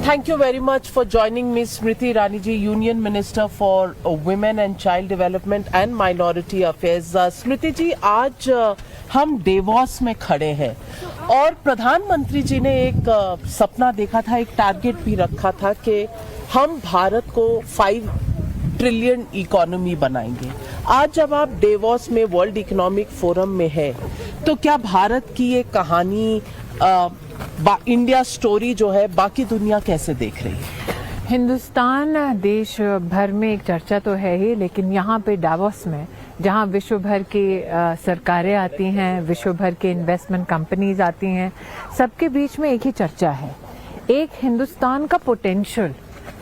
Thank you very much for joining me, Smriti Irani ji, Union Minister for Women and Child Development and Minority Affairs. स्मृति जी, आज हम Davos में खड़े हैं और प्रधानमंत्री जी ने एक सपना देखा था, एक टारगेट भी रखा था कि हम भारत को 5 ट्रिलियन इकोनॉमी बनाएंगे। आज जब आप डेवॉस में वर्ल्ड इकोनॉमिक फोरम में है, तो क्या भारत की ये कहानी इंडिया स्टोरी जो है बाकी दुनिया कैसे देख रही है? हिंदुस्तान देश भर में एक चर्चा तो है ही, लेकिन यहाँ पे डावोस में जहाँ विश्व भर की सरकारें आती हैं, विश्व भर के इन्वेस्टमेंट कंपनीज आती हैं, सबके बीच में एक ही चर्चा है, एक हिंदुस्तान का पोटेंशियल,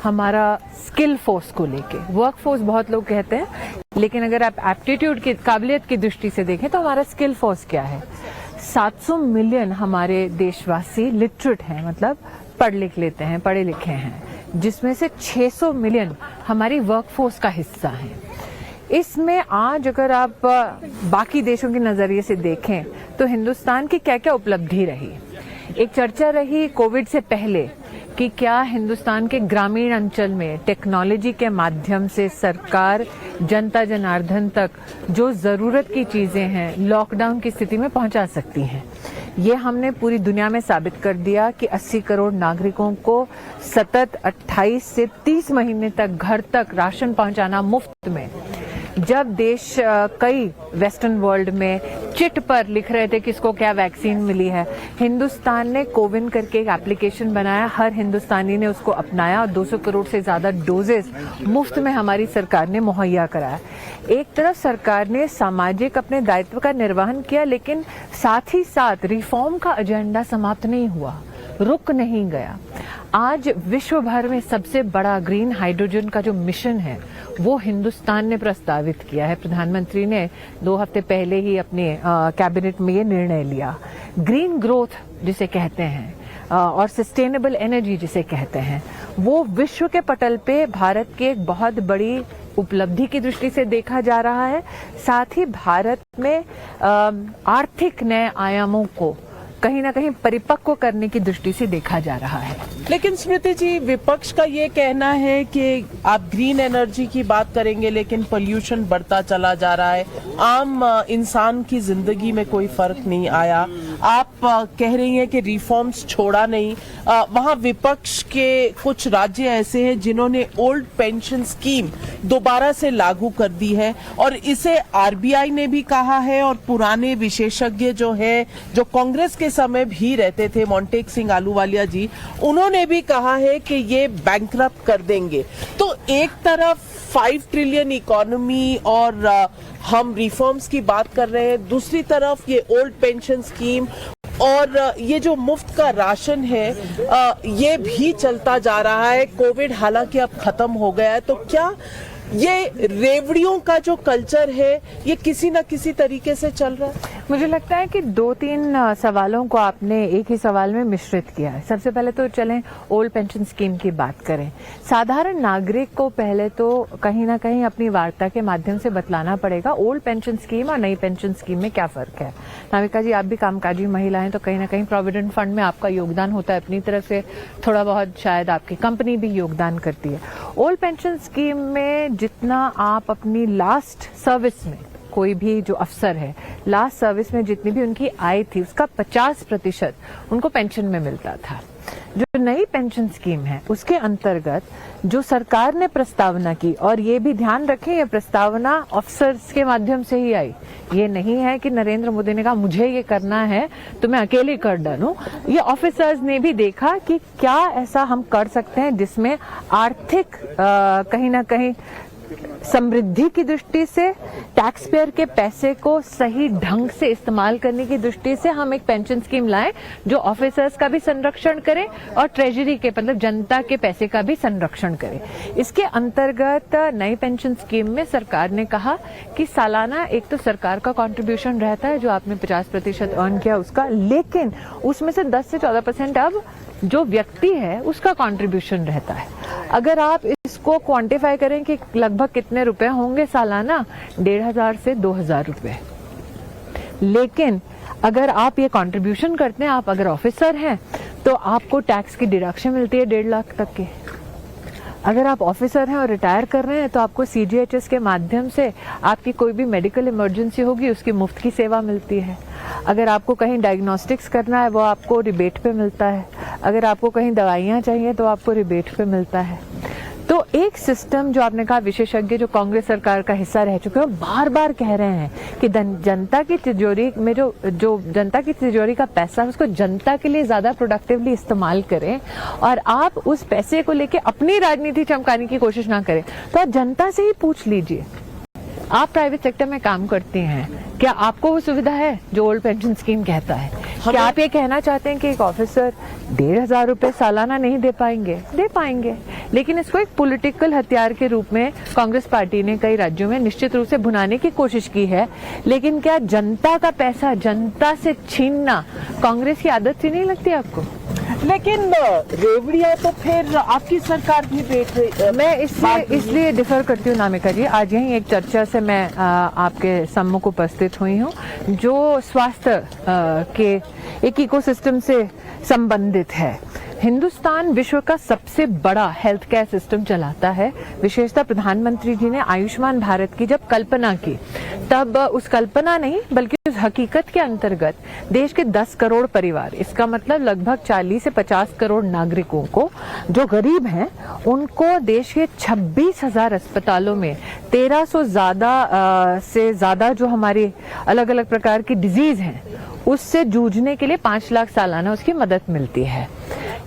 हमारा स्किल फोर्स को लेके। वर्क फोर्स बहुत लोग कहते हैं, लेकिन अगर आप एप्टीट्यूड की, काबिलियत की दृष्टि से देखें तो हमारा स्किल फोर्स क्या है। 700 मिलियन हमारे देशवासी लिटरेट हैं, मतलब पढ़ लिख लेते हैं, पढ़े लिखे हैं, जिसमें से 600 मिलियन हमारी वर्कफोर्स का हिस्सा है। इसमें आज अगर आप बाकी देशों के नजरिए से देखें तो हिंदुस्तान की क्या क्या उपलब्धि रही। एक चर्चा रही कोविड से पहले कि क्या हिंदुस्तान के ग्रामीण अंचल में टेक्नोलॉजी के माध्यम से सरकार जनता जनार्दन तक जो जरूरत की चीजें हैं लॉकडाउन की स्थिति में पहुंचा सकती हैं। ये हमने पूरी दुनिया में साबित कर दिया कि 80 करोड़ नागरिकों को सतत 28 से 30 महीने तक घर तक राशन पहुंचाना मुफ्त में। जब देश कई वेस्टर्न वर्ल्ड में चिट पर लिख रहे थे किसको क्या वैक्सीन मिली है, हिंदुस्तान ने कोविन करके एक एप्लीकेशन बनाया, हर हिंदुस्तानी ने उसको अपनाया और 200 करोड़ से ज्यादा डोजेस मुफ्त में हमारी सरकार ने मुहैया कराया। एक तरफ सरकार ने सामाजिक अपने दायित्व का निर्वहन किया, लेकिन साथ ही साथ रिफॉर्म का एजेंडा समाप्त नहीं हुआ, रुक नहीं गया। आज विश्व भर में सबसे बड़ा ग्रीन हाइड्रोजन का जो मिशन है वो हिंदुस्तान ने प्रस्तावित किया है। प्रधानमंत्री ने 2 हफ्ते पहले ही अपने कैबिनेट में ये निर्णय लिया। ग्रीन ग्रोथ जिसे कहते हैं और सस्टेनेबल एनर्जी जिसे कहते हैं, वो विश्व के पटल पे भारत के एक बहुत बड़ी उपलब्धि की दृष्टि से देखा जा रहा है। साथ ही भारत में आर्थिक नए आयामों को कहीं ना कहीं परिपक्व करने की दृष्टि से देखा जा रहा है। लेकिन स्मृति जी, विपक्ष का ये कहना है कि आप ग्रीन एनर्जी की बात करेंगे लेकिन पोल्यूशन बढ़ता चला जा रहा है, आम इंसान की जिंदगी में कोई फर्क नहीं आया। आप कह रही हैं कि रिफॉर्म्स छोड़ा नहीं। वहाँ विपक्ष के कुछ राज्य ऐसे हैं जिन्होंने ओल्ड पेंशन स्कीम दोबारा से लागू कर दी है और इसे आरबीआई ने भी कहा है और पुराने विशेषज्ञ जो है, जो कांग्रेस के समय भी रहते थे, मोंटेक सिंह आलूवालिया जी, उन्होंने भी कहा है कि ये बैंकरप्ट कर देंगे। तो एक तरफ 5 ट्रिलियन इकोनॉमी और हम रिफॉर्म्स की बात कर रहे हैं, दूसरी तरफ ये ओल्ड पेंशन स्कीम और ये जो मुफ्त का राशन है ये भी चलता जा रहा है। कोविड हालांकि अब खत्म हो गया है, तो क्या ये रेवड़ियों का जो कल्चर है ये किसी न किसी तरीके से चल रहा है? मुझे लगता है कि 2-3 सवालों को आपने एक ही सवाल में मिश्रित किया है। सबसे पहले तो चलें ओल्ड पेंशन स्कीम की बात करें। साधारण नागरिक को पहले तो कहीं ना कहीं अपनी वार्ता के माध्यम से बतलाना पड़ेगा ओल्ड पेंशन स्कीम और नई पेंशन स्कीम में क्या फर्क है। नाविका जी, आप भी कामकाजी महिला हैं, तो कहीं ना कहीं प्रोविडेंट फंड में आपका योगदान होता है, अपनी तरफ से थोड़ा बहुत शायद आपकी कंपनी भी योगदान करती है। ओल्ड पेंशन स्कीम में जितना आप अपनी लास्ट सर्विस में, कोई भी जो अफसर है लास्ट सर्विस में जितनी भी उनकी आय थी उसका 50% उनको पेंशन में मिलता था। जो नई पेंशन स्कीम है उसके अंतर्गत जो सरकार ने प्रस्तावना की, और ये भी ध्यान रखें ये प्रस्तावना ऑफिसर्स के माध्यम से ही आई, ये नहीं है कि नरेंद्र मोदी ने कहा मुझे ये करना है तो मैं अकेले कर डालूं। ये ऑफिसर्स ने भी देखा कि क्या ऐसा हम कर सकते हैं जिसमें आर्थिक कहीं ना कहीं समृद्धि की दृष्टि से, टैक्स पेयर के पैसे को सही ढंग से इस्तेमाल करने की दृष्टि से हम एक पेंशन स्कीम लाएं जो ऑफिसर्स का भी संरक्षण करे और ट्रेजरी के, मतलब जनता के पैसे का भी संरक्षण करे। इसके अंतर्गत नई पेंशन स्कीम में सरकार ने कहा कि सालाना एक तो सरकार का कंट्रीब्यूशन रहता है जो आपने 50% अर्न किया उसका, लेकिन उसमें से 10 से 14% अब जो व्यक्ति है उसका कंट्रीब्यूशन रहता है। अगर आप इसको क्वांटिफाई करें कि लगभग कितने रुपए होंगे सालाना, 1,500 से 2,000 रुपए। लेकिन अगर आप ये कंट्रीब्यूशन करते हैं, आप अगर ऑफिसर हैं तो आपको टैक्स की डिडक्शन मिलती है 1.5 लाख तक की। अगर आप ऑफिसर हैं और रिटायर कर रहे हैं तो आपको CGHS के माध्यम से आपकी कोई भी मेडिकल इमरजेंसी होगी उसकी मुफ्त की सेवा मिलती है। अगर आपको कहीं डायग्नोस्टिक्स करना है वो आपको रिबेट पे मिलता है। अगर आपको कहीं दवाइयाँ चाहिए तो आपको रिबेट पे मिलता है। तो एक सिस्टम जो आपने कहा, विशेषज्ञ जो कांग्रेस सरकार का हिस्सा रह चुके हैं बार बार कह रहे हैं कि जनता की तिजोरी में जो जनता की तिजोरी का पैसा है उसको जनता के लिए ज्यादा प्रोडक्टिवली इस्तेमाल करें और आप उस पैसे को लेके अपनी राजनीति चमकाने की कोशिश ना करें। तो आप जनता से ही पूछ लीजिए, आप प्राइवेट सेक्टर में काम करती हैं, क्या आपको वो सुविधा है जो ओल्ड पेंशन स्कीम कहता है? क्या आप ये कहना चाहते हैं कि एक ऑफिसर 1,500 रुपए सालाना नहीं दे पाएंगे? दे पाएंगे, लेकिन इसको एक पॉलिटिकल हथियार के रूप में कांग्रेस पार्टी ने कई राज्यों में निश्चित रूप से भुनाने की कोशिश की है। लेकिन क्या जनता का पैसा जनता से छीनना कांग्रेस की आदत सी नहीं लगती आपको? लेकिन रेवड़िया तो फिर आपकी सरकार भी देख रही। मैं इसलिए डिफर करती हूँ नामिका जी, आज यही एक चर्चा से मैं आपके सम्मुख उपस्थित हुई हूँ जो स्वास्थ्य के एक इकोसिस्टम से संबंधित है। हिंदुस्तान विश्व का सबसे बड़ा हेल्थ केयर सिस्टम चलाता है। विशेषतः प्रधानमंत्री जी ने आयुष्मान भारत की जब कल्पना की तब उस कल्पना नहीं बल्कि उस हकीकत के अंतर्गत देश के 10 करोड़ परिवार, इसका मतलब लगभग 40 से 50 करोड़ नागरिकों को जो गरीब हैं उनको देश के 26,000 अस्पतालों में 1300 से ज्यादा जो हमारी अलग अलग प्रकार की डिजीज हैं उससे जूझने के लिए 5 लाख सालाना उसकी मदद मिलती है।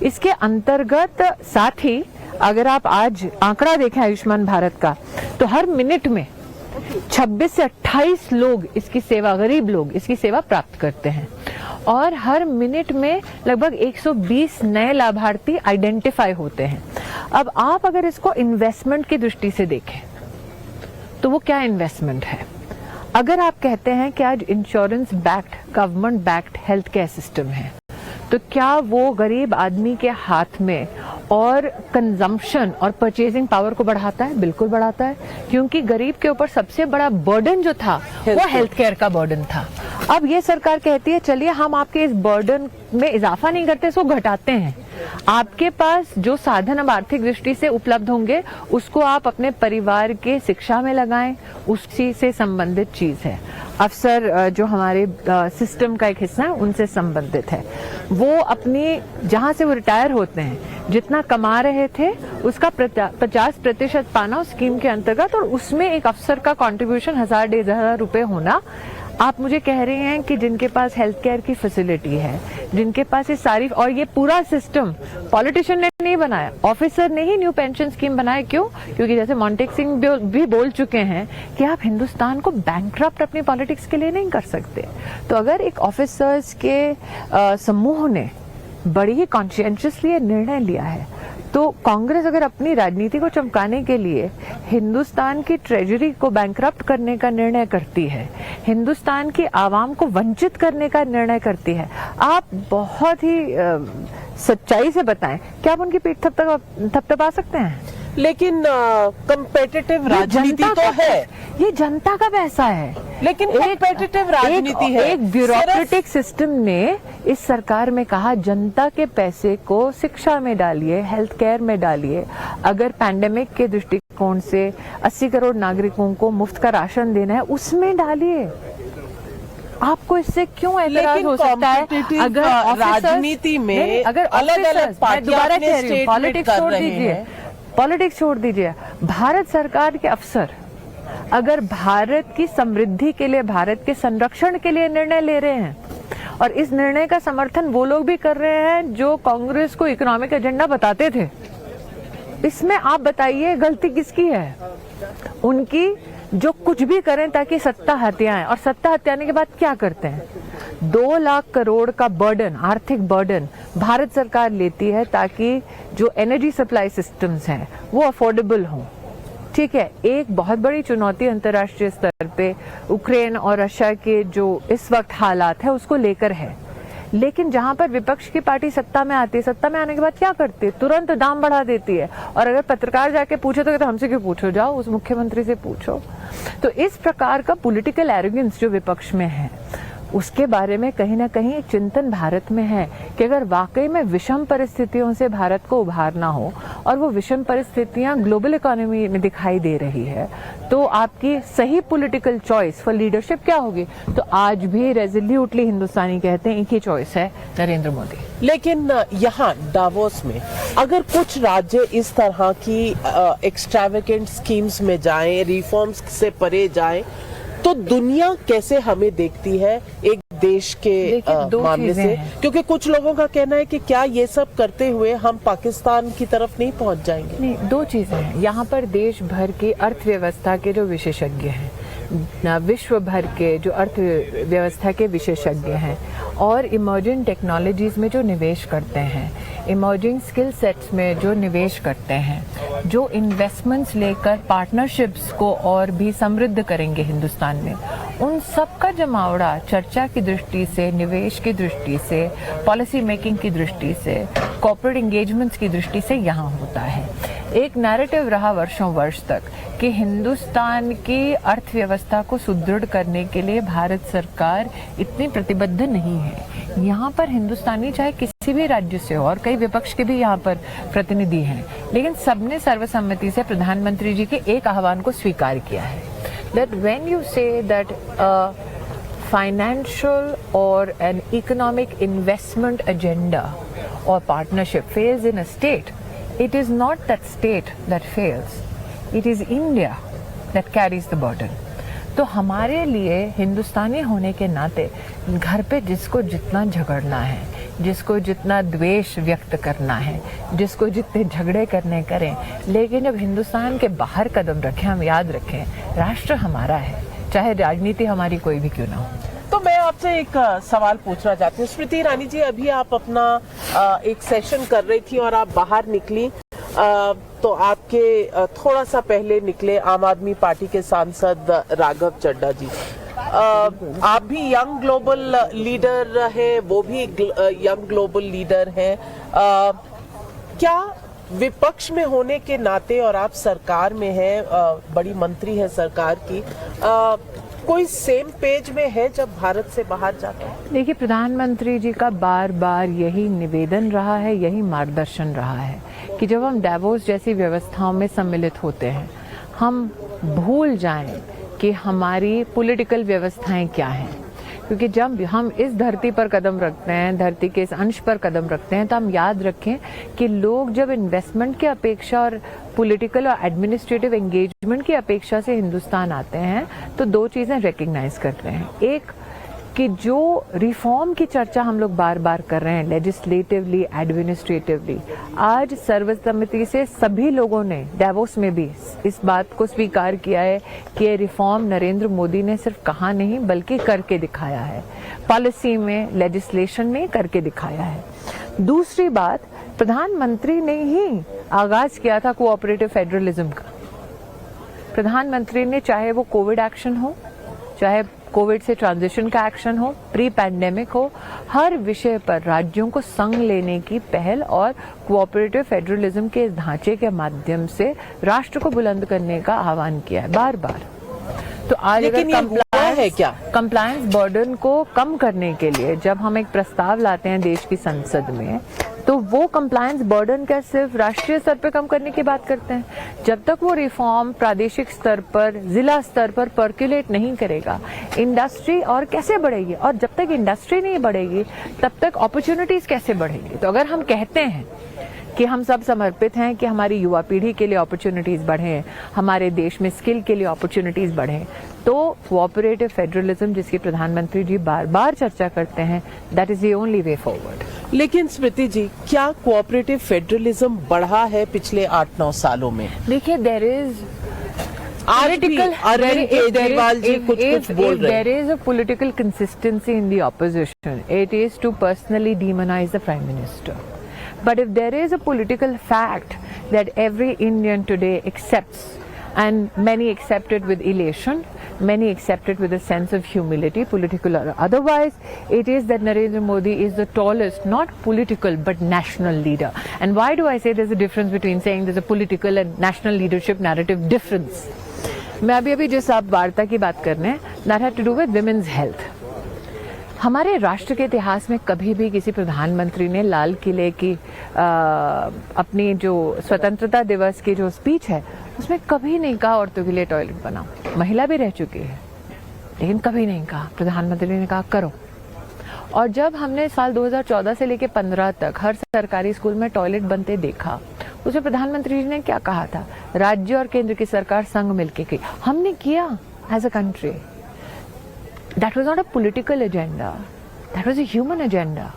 इसके अंतर्गत साथ ही अगर आप आज आंकड़ा देखें आयुष्मान भारत का तो हर मिनट में 26 से 28 लोग इसकी सेवा, गरीब लोग इसकी सेवा प्राप्त करते हैं और हर मिनट में लगभग 120 नए लाभार्थी आइडेंटिफाई होते हैं। अब आप अगर इसको इन्वेस्टमेंट की दृष्टि से देखें तो वो क्या इन्वेस्टमेंट है? अगर आप कहते हैं कि आज insurance backed, government backed health care system है तो क्या वो गरीब आदमी के हाथ में और कंजम्पशन और परचेजिंग पावर को बढ़ाता है? बिल्कुल बढ़ाता है, क्योंकि गरीब के ऊपर सबसे बड़ा बर्डन जो था वो हेल्थ केयर का बर्डन था। अब ये सरकार कहती है चलिए हम आपके इस बर्डन में इजाफा नहीं करते, इसको घटाते हैं। आपके पास जो साधन अब आर्थिक दृष्टि से उपलब्ध होंगे उसको आप अपने परिवार के शिक्षा में लगाएं, उसी से संबंधित चीज है। अफसर जो हमारे सिस्टम का एक हिस्सा है उनसे संबंधित है। वो अपनी जहां से वो रिटायर होते हैं जितना कमा रहे थे उसका 50% पाना उस स्कीम के अंतर्गत और उसमें एक अफसर का कंट्रीब्यूशन 1,000-1,500 रुपए होना। आप मुझे कह रहे हैं कि जिनके पास हेल्थ केयर की फैसिलिटी है, जिनके पास ये सारी और ये पूरा सिस्टम पॉलिटिशियन ने नहीं बनाया, ऑफिसर ने ही न्यू पेंशन स्कीम बनाया। क्यों? क्योंकि जैसे मॉन्टेक सिंह भी बोल चुके हैं कि आप हिंदुस्तान को बैंकक्रप्ट अपनी पॉलिटिक्स के लिए नहीं कर सकते। तो अगर एक ऑफिसर्स के समूह ने बड़ी ही कॉन्शियसली निर्णय लिया है तो कांग्रेस अगर अपनी राजनीति को चमकाने के लिए हिंदुस्तान की ट्रेजरी को बैंकक्रप्ट करने का निर्णय करती है, हिंदुस्तान की आवाम को वंचित करने का निर्णय करती है, आप बहुत ही सच्चाई से बताएं, क्या आप उनकी पीठ थपथपा सकते हैं? लेकिन कंपेटिटिव राजनीति तो है, ये जनता का पैसा है, लेकिन कंपेटिटिव राजनीति है। एक ब्यूरोक्रेटिक सिस्टम ने इस सरकार में कहा जनता के पैसे को शिक्षा में डालिए, हेल्थ केयर में डालिए। अगर पैंडेमिक के दृष्टिकोण से 80 करोड़ नागरिकों को मुफ्त का राशन देना है उसमें डालिए। आपको इससे क्यों ऐतराज हो सकता है? अगर राजनीति में अगर अलग अलग पार्टियां पॉलिटिक्स छोड़ दीजिए, भारत सरकार के अफसर अगर भारत की समृद्धि के लिए, भारत के संरक्षण के लिए निर्णय ले रहे हैं और इस निर्णय का समर्थन वो लोग भी कर रहे हैं जो कांग्रेस को इकोनॉमिक एजेंडा बताते थे, इसमें आप बताइए गलती किसकी है? उनकी, जो कुछ भी करें ताकि सत्ता हथियाएं, और सत्ता हथियाने के बाद क्या करते हैं? 2 लाख करोड़ का बर्डन, आर्थिक बर्डन भारत सरकार लेती है ताकि जो एनर्जी सप्लाई सिस्टम्स हैं वो अफोर्डेबल हों। ठीक है, एक बहुत बड़ी चुनौती अंतर्राष्ट्रीय स्तर पे यूक्रेन और रशिया के जो इस वक्त हालात है उसको लेकर है, लेकिन जहां पर विपक्ष की पार्टी सत्ता में आती है, सत्ता में आने के बाद क्या करती है? तुरंत दाम बढ़ा देती है। और अगर पत्रकार जाके पूछे तो कहते हमसे क्यों पूछो, जाओ उस मुख्यमंत्री से पूछो। तो इस प्रकार का पॉलिटिकल एरोगेंस जो विपक्ष में है उसके बारे में कहीं ना कहीं एक चिंतन भारत में है कि अगर वाकई में विषम परिस्थितियों से भारत को उभारना हो और वो विषम परिस्थितियां ग्लोबल इकोनॉमी में दिखाई दे रही है, तो आपकी सही पॉलिटिकल चॉइस फॉर लीडरशिप क्या होगी? तो आज भी रेजोल्यूटली हिंदुस्तानी कहते हैं एक ही चॉइस है, नरेंद्र मोदी। लेकिन यहाँ डावोस में अगर कुछ राज्य इस तरह की एक्स्ट्रावेगेंट स्कीम्स में जाएं, रिफॉर्म्स से परे जाएं, तो दुनिया कैसे हमें देखती है एक देश के मामले से? क्योंकि कुछ लोगों का कहना है कि क्या ये सब करते हुए हम पाकिस्तान की तरफ नहीं पहुंच जाएंगे? नहीं, दो चीजें हैं यहाँ पर। देश भर की अर्थव्यवस्था के जो विशेषज्ञ हैं, विश्व भर के जो अर्थव्यवस्था के विशेषज्ञ हैं और इमर्जिंग टेक्नोलॉजीज में जो निवेश करते हैं, इमर्जिंग स्किल सेट्स में जो निवेश करते हैं, जो इन्वेस्टमेंट्स लेकर पार्टनरशिप्स को और भी समृद्ध करेंगे हिंदुस्तान में, उन सब का जमावड़ा चर्चा की दृष्टि से, निवेश की दृष्टि से, पॉलिसी मेकिंग की दृष्टि से, कॉर्पोरेट एंगेजमेंट्स की दृष्टि से यहाँ होता है। एक नैरेटिव रहा वर्षों वर्ष तक कि हिंदुस्तान की अर्थव्यवस्था को सुदृढ़ करने के लिए भारत सरकार इतनी प्रतिबद्ध नहीं है। यहाँ पर हिंदुस्तानी चाहे किसी भी राज्य से हो, और कई विपक्ष के भी यहाँ पर प्रतिनिधि हैं, लेकिन सबने सर्वसम्मति से प्रधानमंत्री जी के एक आह्वान को स्वीकार किया है, that when you say that financial or an economic investment agenda or partnership fails in a state, it is not that state that fails, it is India that carries the burden. तो हमारे लिए हिंदुस्तानी होने के नाते घर पे जिसको जितना झगड़ना है, जिसको जितना द्वेष व्यक्त करना है, जिसको जितने झगड़े करने करें, लेकिन जब हिंदुस्तान के बाहर कदम रखें, हम याद रखें राष्ट्र हमारा है, चाहे राजनीति हमारी कोई भी क्यों ना हो। तो मैं आपसे एक सवाल पूछना चाहती हूँ स्मृति ईरानी जी, अभी आप अपना एक सेशन कर रही थी और आप बाहर निकली, तो आपके थोड़ा सा पहले निकले आम आदमी पार्टी के सांसद राघव चड्ढा जी। आप भी यंग ग्लोबल लीडर हैं, वो भी यंग ग्लोबल लीडर हैं। क्या विपक्ष में होने के नाते और आप सरकार में हैं, बड़ी मंत्री है सरकार की, कोई सेम पेज में है जब भारत से बाहर जाता है? देखिए, प्रधानमंत्री जी का बार बार यही निवेदन रहा है, यही मार्गदर्शन रहा है कि जब हम डावोस जैसी व्यवस्थाओं में सम्मिलित होते हैं, हम भूल जाएं कि हमारी पॉलिटिकल व्यवस्थाएं क्या हैं। क्योंकि जब हम इस धरती पर कदम रखते हैं, धरती के इस अंश पर कदम रखते हैं, तो हम याद रखें कि लोग जब इन्वेस्टमेंट की अपेक्षा और पॉलिटिकल और एडमिनिस्ट्रेटिव एंगेजमेंट की अपेक्षा से हिंदुस्तान आते हैं, तो दो चीज़ें रिकग्नाइज करते हैं। एक कि जो रिफॉर्म की चर्चा हम लोग बार बार कर रहे हैं, लेजिस्लेटिवली, एडमिनिस्ट्रेटिवली, आज सर्वसम्मति से सभी लोगों ने डावोस में भी इस बात को स्वीकार किया है कि ये रिफॉर्म नरेंद्र मोदी ने सिर्फ कहा नहीं बल्कि करके दिखाया है, पॉलिसी में, लेजिस्लेशन में करके दिखाया है। दूसरी बात, प्रधानमंत्री ने ही आगाज किया था कोऑपरेटिव फेडरलिज्म का। प्रधानमंत्री ने, चाहे वो कोविड एक्शन हो, चाहे कोविड से ट्रांजिशन का एक्शन हो, प्री पैंडेमिक हो, हर विषय पर राज्यों को संग लेने की पहल और कोऑपरेटिव फेडरलिज्म के ढांचे के माध्यम से राष्ट्र को बुलंद करने का आह्वान किया है बार बार। तो आज अगर कंप्लायंस बर्डन को कम करने के लिए जब हम एक प्रस्ताव लाते हैं देश की संसद में, तो वो कंप्लायंस बर्डन क्या सिर्फ राष्ट्रीय स्तर पर कम करने की बात करते हैं। जब तक वो रिफॉर्म प्रादेशिक स्तर पर, जिला स्तर पर पर्कुलेट नहीं करेगा, इंडस्ट्री और कैसे बढ़ेगी? और जब तक इंडस्ट्री नहीं बढ़ेगी तब तक अपॉर्चुनिटीज कैसे बढ़ेगी? तो अगर हम कहते हैं कि हम सब समर्पित हैं कि हमारी युवा पीढ़ी के लिए अपॉर्चुनिटीज बढ़े, हमारे देश में स्किल के लिए अपॉर्चुनिटीज बढ़े, तो कोऑपरेटिव फेडरलिज्म जिसकी प्रधानमंत्री जी बार बार चर्चा करते हैं, that is the only way forward. लेकिन स्मृति जी, क्या कोऑपरेटिव फेडरलिज्म बढ़ा है पिछले 8-9 सालों में? देखिए, देयर इज अरविंद केजरीवाल जी कुछ बोल रहे हैं। There is a political consistency in the opposition. It is to personally demonize the Prime Minister. But if there is a political fact that every Indian today accepts, and many accept it with elation, many accept it with a sense of humility, political or otherwise, it is that Narendra Modi is the tallest, not political but national leader. And why do I say there's a difference between saying there's a political and national leadership narrative difference? मैं अभी जिस आप वार्ता की बात कर रहे हैं, that had to do with women's health. हमारे राष्ट्र के इतिहास में कभी भी किसी प्रधानमंत्री ने लाल किले की अपनी जो स्वतंत्रता दिवस की जो स्पीच है उसमें कभी नहीं कहा औरतों के लिए टॉयलेट बनाओ। महिला भी रह चुकी है लेकिन कभी नहीं कहा। प्रधानमंत्री ने कहा करो। और जब हमने साल 2014 से लेकर 15 तक हर सरकारी स्कूल में टॉयलेट बनते देखा, उसमें प्रधानमंत्री जी ने क्या कहा था? राज्य और केंद्र की सरकार संग मिलकर की। हमने किया as a country. That was not a political agenda, that was a human agenda.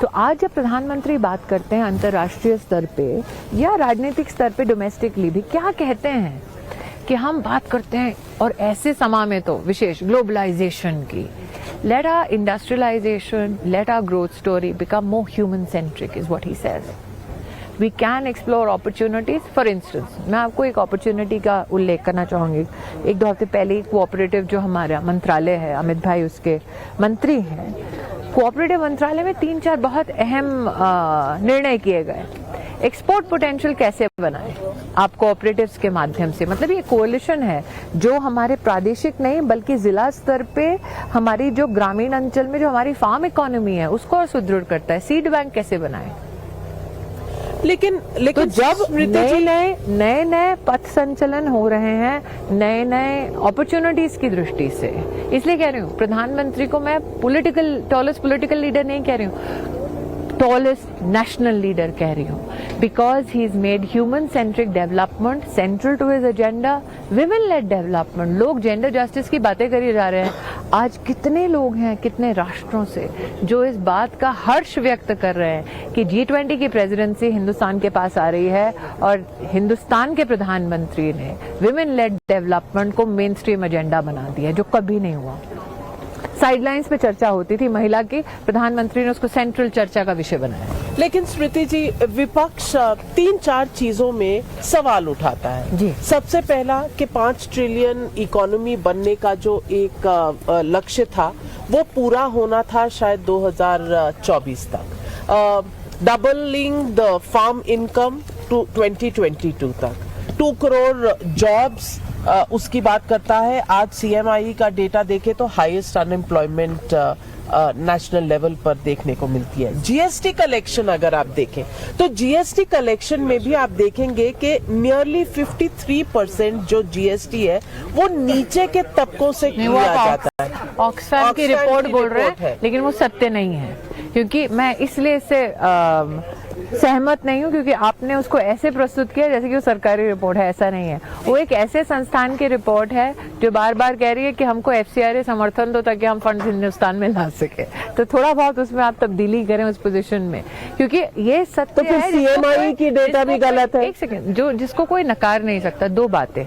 तो आज जब प्रधानमंत्री बात करते हैं अंतर्राष्ट्रीय स्तर पे या राजनीतिक स्तर पे डोमेस्टिकली भी, क्या कहते हैं कि हम बात करते हैं और ऐसे समय में तो विशेष ग्लोबलाइजेशन की, let our industrialization, let our growth story become more human centric is what he says. We can explore opportunities. For instance, मैं आपको एक opportunity का उल्लेख करना चाहूँगी। 1-2 हफ्ते पहले कोऑपरेटिव जो हमारा मंत्रालय है, अमित भाई उसके मंत्री हैं, कोऑपरेटिव मंत्रालय में 3-4 बहुत अहम निर्णय किए गए। एक्सपोर्ट पोटेंशियल कैसे बनाएं आप कोऑपरेटिव्स के माध्यम से, मतलब ये कोalition है जो हमारे प्रादेशिक नहीं बल्कि जिला स्तर पे हमारी जो ग्रामीण अंचल में जो हमारी फार्म इकोनॉमी है उसको और सुदृढ़ करता है। सीड बैंक कैसे बनाएं। लेकिन तो जब नए पथ संचलन हो रहे हैं, नए अपॉर्चुनिटीज की दृष्टि से, इसलिए कह रही हूँ प्रधानमंत्री को मैं टॉलेस्ट पॉलिटिकल लीडर नहीं कह रही हूँ, टॉलेस्ट नेशनल लीडर कह रही हूँ, because he is made human centric development central to his agenda, women led development. लोग जेंडर जस्टिस की बातें करी जा रहे हैं। आज कितने लोग हैं कितने राष्ट्रों से जो इस बात का हर्ष व्यक्त कर रहे हैं कि G20 की प्रेसिडेंसी हिंदुस्तान के पास आ रही है और हिंदुस्तान के प्रधानमंत्री ने विमेन लेड डेवलपमेंट को मेन स्ट्रीम एजेंडा बना दिया, जो कभी नहीं हुआ। साइडलाइंस पे चर्चा होती थी महिला की, प्रधानमंत्री ने उसको सेंट्रल चर्चा का विषय बनाया। लेकिन स्मृति जी, विपक्ष 3-4 चीजों में सवाल उठाता है जी। सबसे पहला कि 5 ट्रिलियन इकोनॉमी बनने का जो एक लक्ष्य था वो पूरा होना था शायद 2024 तक, doubling the farm income to 2022 तक, 2 करोड़ जॉब्स उसकी बात करता है। आज CMI का डेटा देखे तो हाईएस्ट अनएम्प्लॉयमेंट नेशनल लेवल पर देखने को मिलती है। GST कलेक्शन अगर आप देखें तो GST कलेक्शन में भी आप देखेंगे कि नियरली 53% जो GST है वो नीचे के तबकों से किया जाता है। ऑक्सफैम की रिपोर्ट बोल रहे हैं, लेकिन वो सत्य नहीं है, क्योंकि मैं इसलिए इससे सहमत नहीं हूँ क्योंकि आपने उसको ऐसे प्रस्तुत किया जैसे कि वो सरकारी रिपोर्ट है। ऐसा नहीं है, वो एक ऐसे संस्थान की रिपोर्ट है जो बार बार कह रही है कि हमको FCRA समर्थन दो ताकि हम फंड हिंदुस्तान में ला सके। तो थोड़ा बहुत उसमें आप तब्दीली करें उस पोजीशन में, क्योंकि ये सत्य है। CMI की डेटा भी गलत है। एक सेकेंड, जो जिसको कोई नकार नहीं सकता। 2 बातें,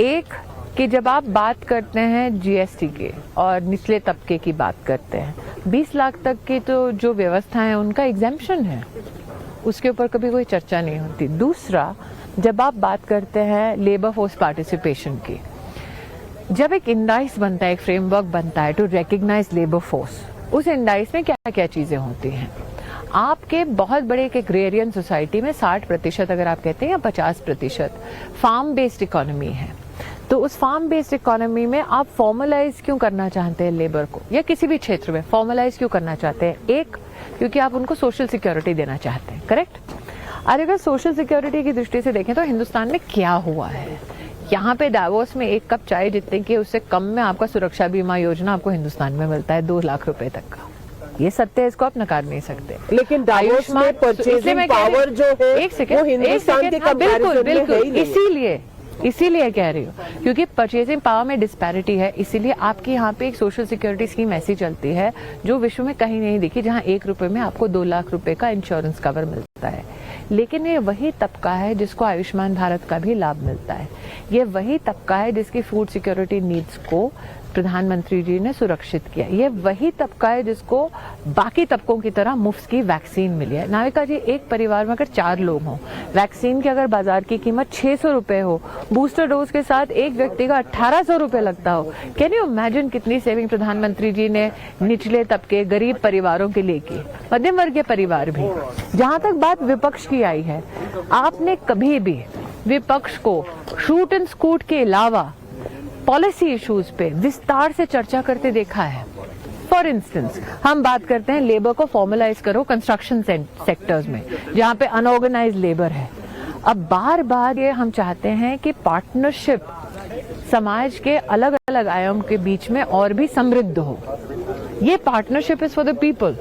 एक कि जब आप बात करते हैं GST के और निचले तबके की बात करते हैं, 20 लाख तक की तो जो व्यवस्था है उनका एग्जेम्पशन है, उसके ऊपर कभी कोई चर्चा नहीं होती। दूसरा, जब आप बात करते हैं लेबर फोर्स पार्टिसिपेशन की, जब एक इंडाइस बनता है, एक फ्रेमवर्क बनता है टू रिकॉग्नाइज लेबर फोर्स, उस इंडाइस में क्या क्या चीजें होती हैं। आपके बहुत बड़े एक एग्रेरियन सोसाइटी में 60% अगर आप कहते हैं या 50% फार्म बेस्ड इकोनॉमी है, तो उस फार्म बेस्ड इकोनॉमी में आप फॉर्मलाइज क्यों करना चाहते हैं लेबर को, या किसी भी क्षेत्र में फॉर्मलाइज क्यों करना चाहते हैं? एक, क्योंकि आप उनको सोशल सिक्योरिटी देना चाहते हैं, करेक्ट। और अगर सोशल सिक्योरिटी की दृष्टि से देखें तो हिंदुस्तान में क्या हुआ है, यहाँ पे डावोस में 1 कप चाय जितने की उससे कम में आपका सुरक्षा बीमा योजना आपको हिंदुस्तान में मिलता है 2 लाख रुपए तक का। ये सत्य है, इसको आप नकार नहीं सकते। लेकिन डावोस में परचेजिंग पावर जो है वो हिंदुस्तान के कंपैरिजन में है ही नहीं। इसीलिए कह रही हूँ, क्योंकि परचेजिंग पावर में डिस्पैरिटी है, इसीलिए आपकी यहाँ पे एक सोशल सिक्योरिटी स्कीम ऐसी चलती है जो विश्व में कहीं नहीं दिखी, जहाँ 1 रुपए में आपको 2 लाख रुपए का इंश्योरेंस कवर मिलता है। लेकिन ये वही तबका है जिसको आयुष्मान भारत का भी लाभ मिलता है। ये वही तबका है जिसकी फूड सिक्योरिटी नीड्स को प्रधानमंत्री जी ने सुरक्षित किया। ये वही तबका है जिसको बाकी तबकों की तरह मुफ्त की वैक्सीन मिली है। नाविका जी, एक परिवार में अगर 4 लोग हों, वैक्सीन की अगर बाजार की कीमत 600 रुपए हो, बूस्टर डोज के साथ एक व्यक्ति का 1800 रुपए लगता हो, कैन यू इमेजिन कितनी सेविंग प्रधानमंत्री जी ने निचले तबके गरीब परिवारों के लिए की, मध्यम वर्गीय परिवार भी। जहां तक बात विपक्ष की आई है, आपने कभी भी विपक्ष को शूट एंड स्कूट के अलावा पॉलिसी इश्यूज पे विस्तार से चर्चा करते देखा है? फॉर इंस्टेंस हम बात करते हैं लेबर को फॉर्मलाइज करो कंस्ट्रक्शन सेक्टर्स में जहां पे अनऑर्गेनाइज लेबर है। अब बार बार ये हम चाहते हैं कि पार्टनरशिप समाज के अलग अलग आयाम के बीच में और भी समृद्ध हो। ये partnership is for the people.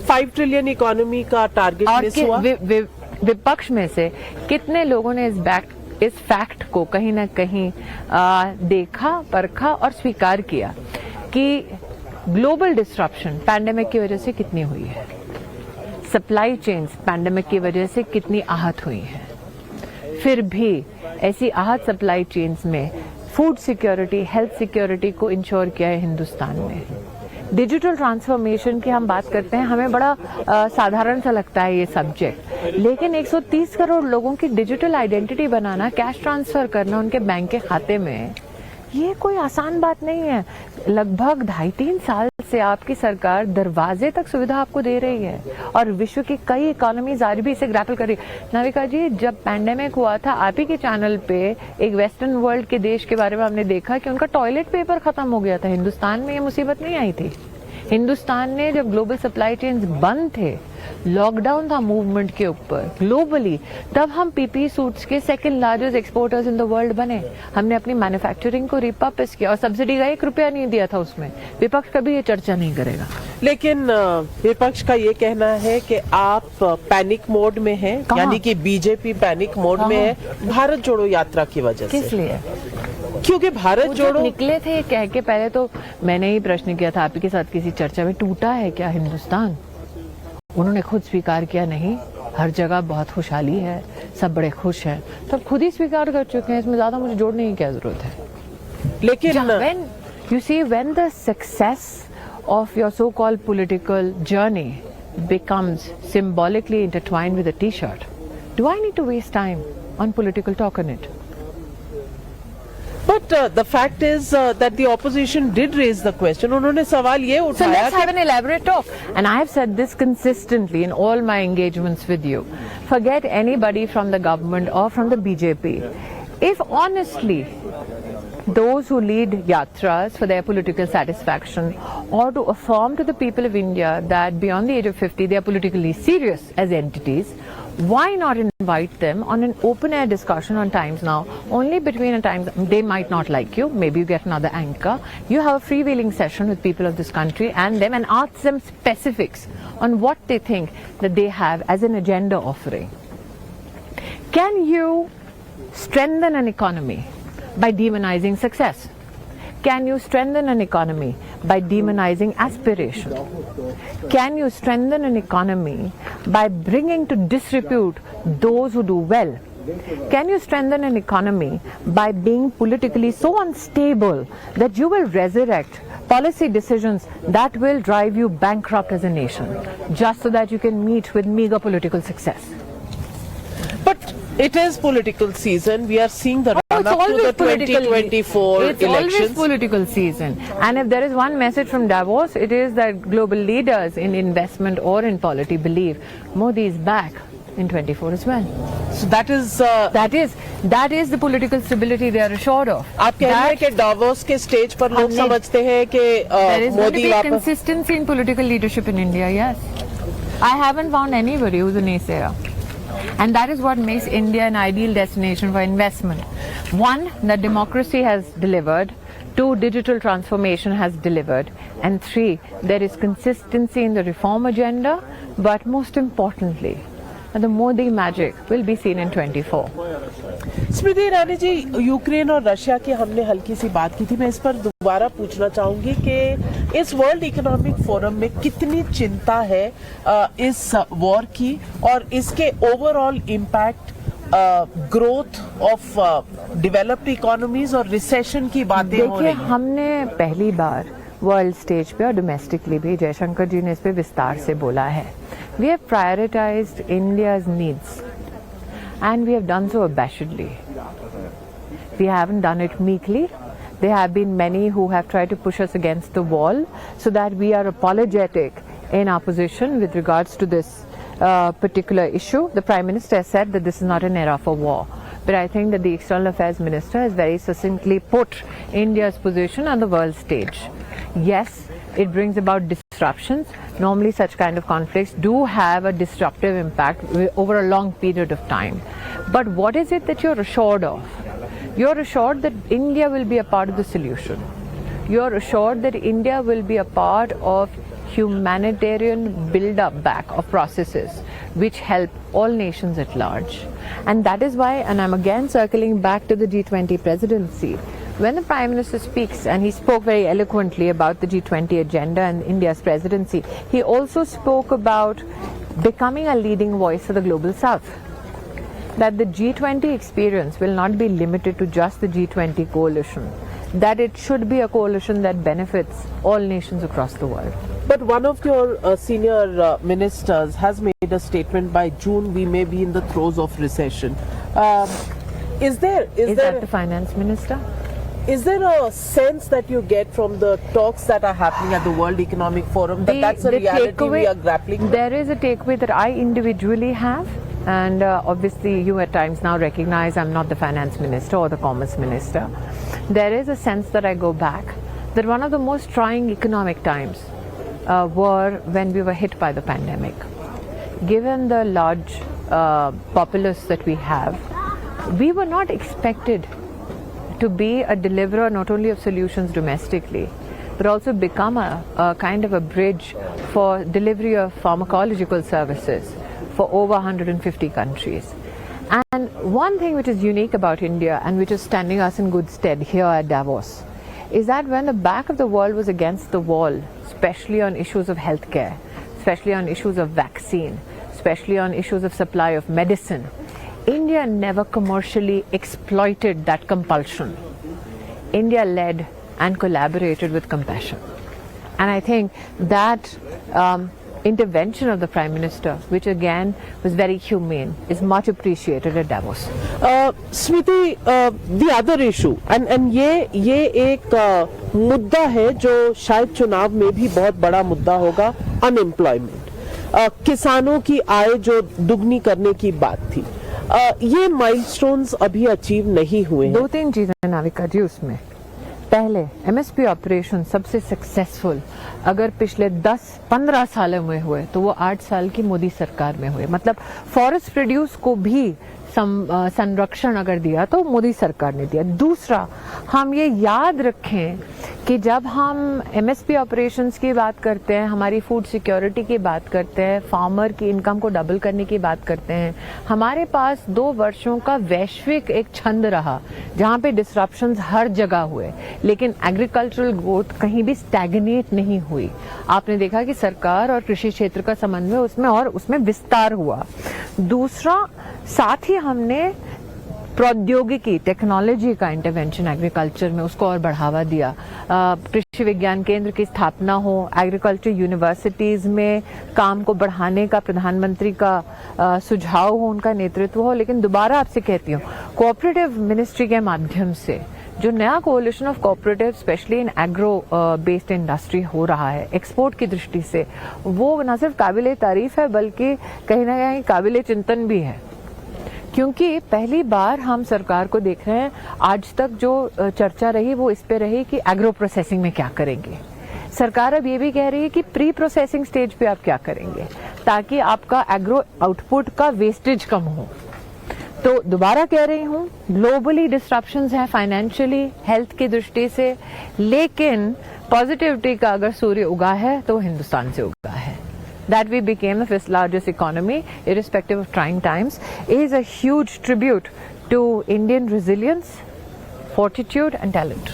5 trillion economy का टारगेट और मिस हुआ। विपक्ष में से कितने लोगों ने इस फैक्ट को कहीं ना कहीं देखा, परखा और स्वीकार किया कि ग्लोबल डिस्ट्रप्शन पैंडेमिक की वजह से कितनी हुई है, सप्लाई चेन्स पैंडेमिक की वजह से कितनी आहत हुई है। फिर भी ऐसी आहत सप्लाई चेन्स में फूड सिक्योरिटी, हेल्थ सिक्योरिटी को इंश्योर किया है हिंदुस्तान में। डिजिटल ट्रांसफॉर्मेशन की हम बात करते हैं, हमें बड़ा साधारण सा लगता है ये सब्जेक्ट, लेकिन 130 करोड़ लोगों की डिजिटल आइडेंटिटी बनाना, कैश ट्रांसफर करना उनके बैंक के खाते में, ये कोई आसान बात नहीं है। लगभग 2.5-3 साल से आपकी सरकार दरवाजे तक सुविधा आपको दे रही है और विश्व की कई इकोनॉमीज आज भी इसे ग्रैपल कर रही है। नाविका जी, जब पैंडेमिक हुआ था आप ही के चैनल पे एक वेस्टर्न वर्ल्ड के देश के बारे में हमने देखा कि उनका टॉयलेट पेपर खत्म हो गया था। हिंदुस्तान में ये मुसीबत नहीं आई थी। हिंदुस्तान ने जब ग्लोबल सप्लाई चेन्स बंद थे, लॉकडाउन था मूवमेंट के ऊपर ग्लोबली, तब हम पीपी सूट्स के second largest exporters in the world बने। हमने अपनी मैन्युफैक्चरिंग को रिपर्पस किया और सब्सिडी का 1 रुपया नहीं दिया था उसमें। विपक्ष कभी ये चर्चा नहीं करेगा। लेकिन विपक्ष का ये कहना है कि आप पैनिक मोड में हैं, यानी कि बीजेपी पैनिक मोड में है भारत जोड़ो यात्रा की वजह से। किस लिए? क्योंकि भारत जोड़ो निकले थे कह के, पहले तो मैंने ही प्रश्न किया था आप ही के साथ किसी चर्चा में, टूटा है क्या हिंदुस्तान? उन्होंने खुद स्वीकार किया, नहीं, हर जगह बहुत खुशहाली है, सब बड़े खुश हैं। तब खुद ही स्वीकार कर चुके हैं, इसमें ज्यादा मुझे जोड़ने की क्या जरूरत है। लेकिन when the success of your so-called political journey becomes symbolically intertwined with a t-shirt, do I need to waste time on political talk on it? But the fact is that the opposition did raise the question. उन्होंने सवाल ये So उठाया let's have an elaborate talk. And I have said this consistently in all my engagements with you. Forget anybody from the government or from the BJP. If honestly those who lead yatras for their political satisfaction or to affirm to the people of India that beyond the age of 50 they are politically serious as entities, why not invite them on an open air discussion on Times Now? Only between a Times, they might not like you, maybe you get another anchor. You have a freewheeling session with people of this country and them and ask them specifics on what they think that they have as an agenda offering. Can you strengthen an economy by demonizing success? Can you strengthen an economy by demonizing aspiration? Can you strengthen an economy by bringing to disrepute those who do well? Can you strengthen an economy by being politically so unstable that you will resurrect policy decisions that will drive you bankrupt as a nation, just so that you can meet with meager political success? But it is political season. We are seeing the run up to the 2024 It's elections. always political season. And if there is one message from Davos, it is that global leaders in investment or in polity believe Modi is back in 24 as well. So that is that is the political stability they are assured of. आप कह रहे हैं कि Davos के stage पर लोग समझते हैं कि There is going to Modi be वापस। consistency in political leadership in India, yes. I haven't found anybody who's a naysayer. And that is what makes India an ideal destination for investment. One, that democracy has delivered. Two, digital transformation has delivered. And three, there is consistency in the reform agenda. But most importantly, the Modi magic will be seen in 24. Smriti Irani ji, Ukraine और Russia की हमने हल्की सी बात की थी। मैं इस पर दोबारा पूछना चाहूंगी कि इस वर्ल्ड इकोनॉमिक फोरम में कितनी चिंता है इस वॉर की और इसके overall impact growth of developed economies और रिसेशन की बातें हो रही देखिए, हैं। हमने पहली बार वर्ल्ड स्टेज पे और डोमेस्टिकली भी जयशंकर जी ने इस पे विस्तार से बोला है। We have prioritized India's needs and we have done so abashedly. We haven't done it meekly. There have been many who have tried to push us against the wall so that we are apologetic in our position with regards to this particular issue. The Prime Minister has said that this is not an era for war. But I think that the External Affairs Minister has very succinctly put India's position on the world stage. Yes, it brings about disruptions. Normally such kind of conflicts do have a disruptive impact over a long period of time. But what is it that you're assured of? You're assured that India will be a part of the solution. You're assured that India will be a part of humanitarian build-up back of processes which help all nations at large. And that is why, and I'm again circling back to the G20 presidency, when the Prime Minister speaks, and he spoke very eloquently about the G20 agenda and India's presidency, he also spoke about becoming a leading voice for the global South. That the G20 experience will not be limited to just the G20 coalition, that it should be a coalition that benefits all nations across the world. But one of your senior ministers has made a statement: by June we may be in the throes of recession. Is that the finance minister? Is there a sense that you get from the talks that are happening at the World Economic Forum that that's a reality we are grappling with? There is a takeaway that I individually have, and obviously you at times now recognize I'm not the finance minister or the commerce minister. There is a sense that I go back that one of the most trying economic times were when we were hit by the pandemic. Given the large populace that we have, we were not expected to be a deliverer not only of solutions domestically, but also become a kind of a bridge for delivery of pharmacological services for over 150 countries. And one thing which is unique about India and which is standing us in good stead here at Davos is that when the back of the world was against the wall, especially on issues of healthcare, especially on issues of vaccine, especially on issues of supply of medicine, India never commercially exploited that compulsion. India led and collaborated with compassion. And I think that intervention of the Prime Minister, which again was very humane, is much appreciated at Davos. Smriti, the other issue, and ये एक मुद्दा है जो शायद चुनाव में भी बहुत बड़ा मुद्दा होगा, अनएम्प्लॉयमेंट। किसानों की आय जो दुगनी करने की बात थी, ये माइलस्टोन्स अभी अचीव नहीं हुए हैं। 2-3 चीजें नाविका जी उसमें। पहले एमएसपी ऑपरेशन सबसे सक्सेसफुल अगर पिछले 10-15 सालों में हुए तो वो 8 साल की मोदी सरकार में हुए। मतलब फॉरेस्ट प्रोड्यूस को भी संरक्षण अगर दिया तो मोदी सरकार ने दिया। दूसरा, हम ये याद रखें कि जब हम एमएसपी ऑपरेशंस की बात करते हैं, हमारी फूड सिक्योरिटी की बात करते हैं, फार्मर की इनकम को डबल करने की बात करते हैं, हमारे पास 2 वर्षों का वैश्विक एक छंद रहा जहां पे डिसरप्शंस हर जगह हुए, लेकिन एग्रीकल्चरल ग्रोथ कहीं भी स्टैग्नेट नहीं हुई। आपने देखा कि सरकार और कृषि क्षेत्र का समन्वय उसमें विस्तार हुआ। दूसरा, साथ ही हमने प्रौद्योगिकी, टेक्नोलॉजी का इंटरवेंशन एग्रीकल्चर में उसको और बढ़ावा दिया। कृषि विज्ञान केंद्र की स्थापना हो, एग्रीकल्चर यूनिवर्सिटीज में काम को बढ़ाने का प्रधानमंत्री का सुझाव हो, उनका नेतृत्व हो। लेकिन दोबारा आपसे कहती हूँ, कोऑपरेटिव मिनिस्ट्री के माध्यम से जो नया collision of cooperative specially in agro based industry हो रहा है एक्सपोर्ट की दृष्टि से, वो न सिर्फ काबिले तारीफ है बल्कि कहीं ना कहीं काबिले चिंतन भी है। क्योंकि पहली बार हम सरकार को देख रहे हैं, आज तक जो चर्चा रही वो इस पे रही कि एग्रो प्रोसेसिंग में क्या करेंगे। सरकार अब ये भी कह रही है कि प्री प्रोसेसिंग स्टेज पे आप क्या करेंगे ताकि आपका एग्रो आउटपुट का वेस्टेज कम हो। तो दोबारा कह रही हूँ, ग्लोबली डिस्ट्रप्शंस हैं फाइनेंशियली, हेल्थ की दृष्टि से, लेकिन पॉजिटिविटी का अगर सूर्य उगा है तो हिंदुस्तान से उगा है। That we became the 5th largest economy, irrespective of trying times, is a huge tribute to Indian resilience, fortitude and talent.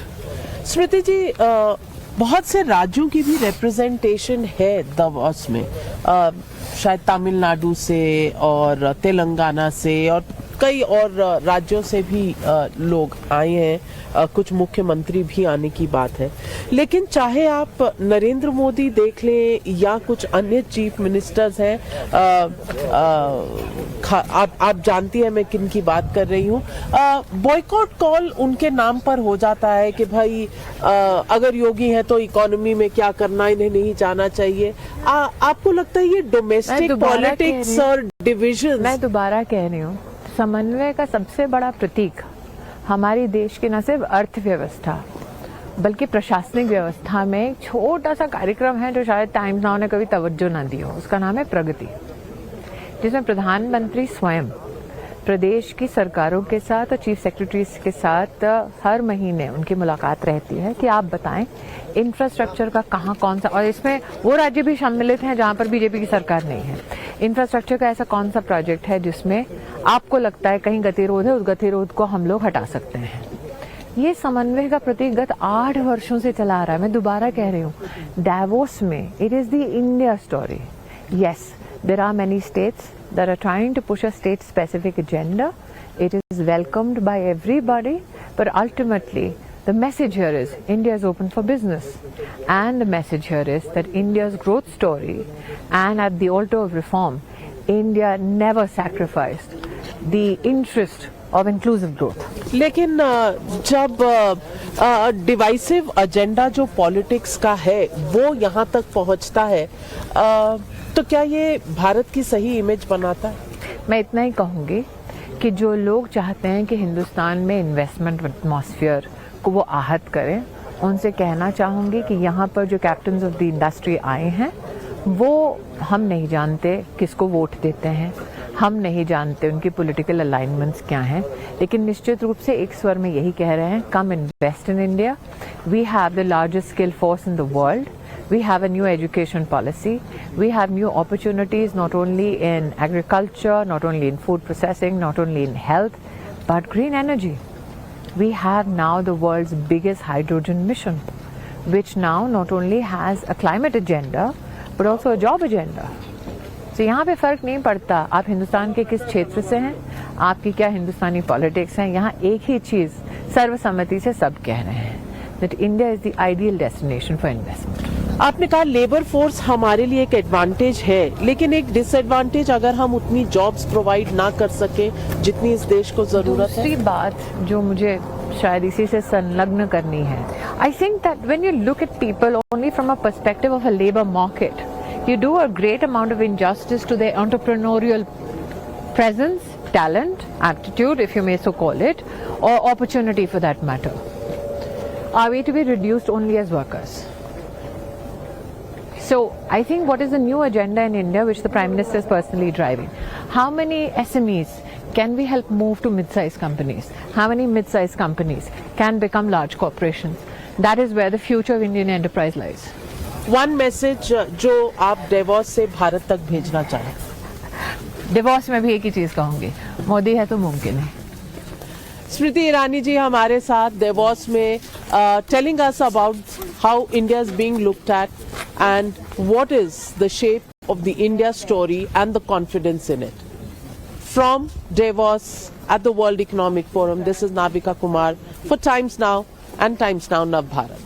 स्मृति जी, बहुत से राज्यों की भी रिप्रेजेंटेशन है दावोस में, शायद तमिलनाडु से और तेलंगाना से और कई और राज्यों से भी लोग आए हैं, कुछ मुख्यमंत्री भी आने की बात है। लेकिन चाहे आप नरेंद्र मोदी देख लें या कुछ अन्य चीफ मिनिस्टर्स हैं, आप जानती हैं मैं किन की बात कर रही हूँ, बॉयकॉट कॉल उनके नाम पर हो जाता है कि भाई अगर योगी है तो इकोनॉमी में क्या करना, इन्हें नहीं जाना चाहिए। आपको लगता है ये डोमेस्टिक पॉलिटिक्स और डिविजन? मैं दोबारा कह रही हूँ, समन्वय का सबसे बड़ा प्रतीक हमारी देश की न सिर्फ अर्थव्यवस्था, बल्कि प्रशासनिक व्यवस्था में एक छोटा सा कार्यक्रम है जो शायद टाइम्स नाउ ने कभी तवज्जो ना दी हो। उसका नाम है प्रगति, जिसमें प्रधानमंत्री स्वयं प्रदेश की सरकारों के साथ और चीफ सेक्रेटरीज के साथ हर महीने उनकी मुलाकात रहती है कि आप बताएं इंफ्रास्ट्रक्चर का कहाँ कौन सा, और इसमें वो राज्य भी सम्मिलित हैं जहाँ पर बीजेपी की सरकार नहीं है। इंफ्रास्ट्रक्चर का ऐसा कौन सा प्रोजेक्ट है जिसमें आपको लगता है कहीं गतिरोध है, उस गतिरोध को हम लोग हटा सकते हैं। ये समन्वय का प्रतीक गत 8 वर्षों से चला आ रहा है। मैं दोबारा कह रही हूँ, डावोस में it is the India story. Yes, there are many states that are trying to push a state specific agenda. It is welcomed by everybody, but ultimately the message here is India is open for business, and the message here is that India's growth story, and at the altar of reform, India never sacrificed the interest of inclusive growth. लेकिन जब divisive agenda जो politics का है वो यहाँ तक पहुँचता है, तो क्या ये भारत की सही इमेज बनाता है? मैं इतना ही कहूँगी कि जो लोग चाहते हैं कि हिंदुस्तान में इन्वेस्टमेंट एटमॉस्फेयर को वो आहत करें, उनसे कहना चाहूँगी कि यहाँ पर जो कैप्टन्स ऑफ द इंडस्ट्री आए हैं वो हम नहीं जानते किसको वोट देते हैं, हम नहीं जानते उनकी पॉलिटिकल अलाइनमेंट्स क्या हैं, लेकिन निश्चित रूप से एक स्वर में यही कह रहे हैं, come invest in India, we have the largest skill force in the world, we have a new education policy, we have new opportunities not only in agriculture, not only in food processing, not only in health, but green energy. We have now the world's biggest hydrogen mission, which now not only has a climate agenda, but also a job agenda. So यहाँ पे फर्क नहीं पड़ता आप हिंदुस्तान के किस क्षेत्र से हैं, आपकी क्या हिंदुस्तानी पॉलिटिक्स है, यहाँ एक ही चीज़ सर्वसम्मति से सब कह रहे हैं, that India is the ideal destination for investment. आपने कहा लेबर फोर्स हमारे लिए एक एडवांटेज है, लेकिन एक डिसएडवांटेज अगर हम उतनी जॉब्स प्रोवाइड ना कर सके जितनी इस देश को जरूरत है। दूसरी बात जो मुझे शायद इसी से संलग्न करनी है, I think that when you look at people only from a perspective of a labour market, you do a great amount of injustice to their entrepreneurial presence, talent, aptitude, if you may so call it, or opportunity for that matter. Are we to be reduced only as workers? So I think what is the new agenda in India which the Prime Minister is personally driving? How many SMEs can we help move to mid-sized companies? How many mid-sized companies can become large corporations? That is where the future of Indian enterprise lies. One message जो आप Davos से भारत तक भेजना चाहें? Divorce में भी एक ही चीज कहूंगी, मोदी है तो मुमकिन है। स्मृति ईरानी जी हमारे साथ डेवॉस में telling us about how India is being looked at and what is the shape of the India story and the confidence in it. From Davos at the world economic forum, this is Navika Kumar for times now and times now नव भारत।